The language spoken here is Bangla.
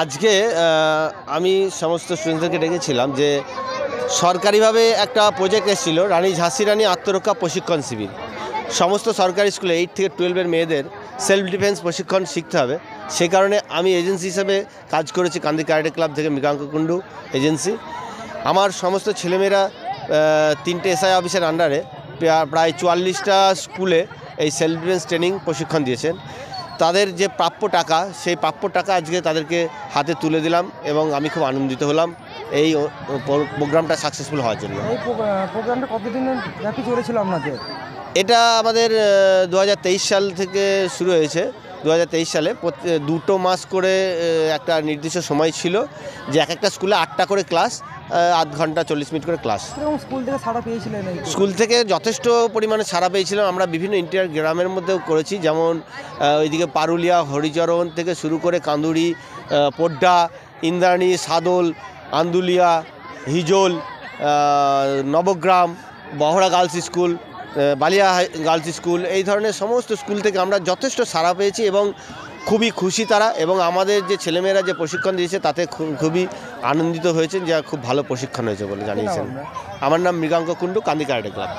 আজকে আমি সমস্ত স্টুডেন্টদেরকে ডেকেছিলাম যে সরকারিভাবে একটা প্রজেক্ট এসেছিল রানী ঝাঁসি রানী আত্মরক্ষা প্রশিক্ষণ শিবির। সমস্ত সরকারি স্কুলে 8 থেকে 12-এর মেয়েদের সেলফ ডিফেন্স প্রশিক্ষণ শিখতে হবে। সেই কারণে আমি এজেন্সি হিসেবে কাজ করেছি, কান্দি ক্যারাটে ক্লাব থেকে মৃগাঙ্ক কুণ্ডু এজেন্সি। আমার সমস্ত ছেলেমেয়েরা 3টে এসআই অফিসের আন্ডারে প্রায় 44টা স্কুলে এই সেলফ ডিফেন্স ট্রেনিং প্রশিক্ষণ দিয়েছেন। তাদের যে প্রাপ্য টাকা, সেই প্রাপ্য টাকা আজকে তাদেরকে হাতে তুলে দিলাম এবং আমি খুব আনন্দিত হলাম এই প্রোগ্রামটা সাকসেসফুল হওয়ার জন্য। এই প্রোগ্রামটা কতদিন ব্যাপী চলেছিল আপনাদের? এটা আমাদের 2023 সাল থেকে শুরু হয়েছে। 2023 সালে 2 মাস করে একটা নির্দিষ্ট সময় ছিল যে এক একটা স্কুলে 8টা করে ক্লাস, আধ ঘন্টা 40 মিনিট করে ক্লাস। স্কুল থেকে সাড়া পেয়েছিলেন? স্কুল থেকে যথেষ্ট পরিমাণে সাড়া পেয়েছিলাম। আমরা বিভিন্ন ইন্টারিয়ার গ্রামের মধ্যেও করেছি, যেমন ওইদিকে পারুলিয়া, হরিচরণ থেকে শুরু করে Kanduri, Podda, Indrani, Sadal, Andulia, Hijal, Nabagram, Bahara girls school, Balia girls school, এই ধরনের সমস্ত স্কুল থেকে আমরা যথেষ্ট সাড়া পেয়েছি এবং খুবই খুশি তারা। এবং আমাদের যে ছেলেমেয়েরা যে প্রশিক্ষণ দিয়েছে তাতে খুবই আনন্দিত হয়েছেন, যা খুব ভালো প্রশিক্ষণ হয়েছে বলে জানিয়েছেন। আমার নাম মৃগাঙ্ক কুণ্ডু, কান্দি ক্যারাটে ক্লাব।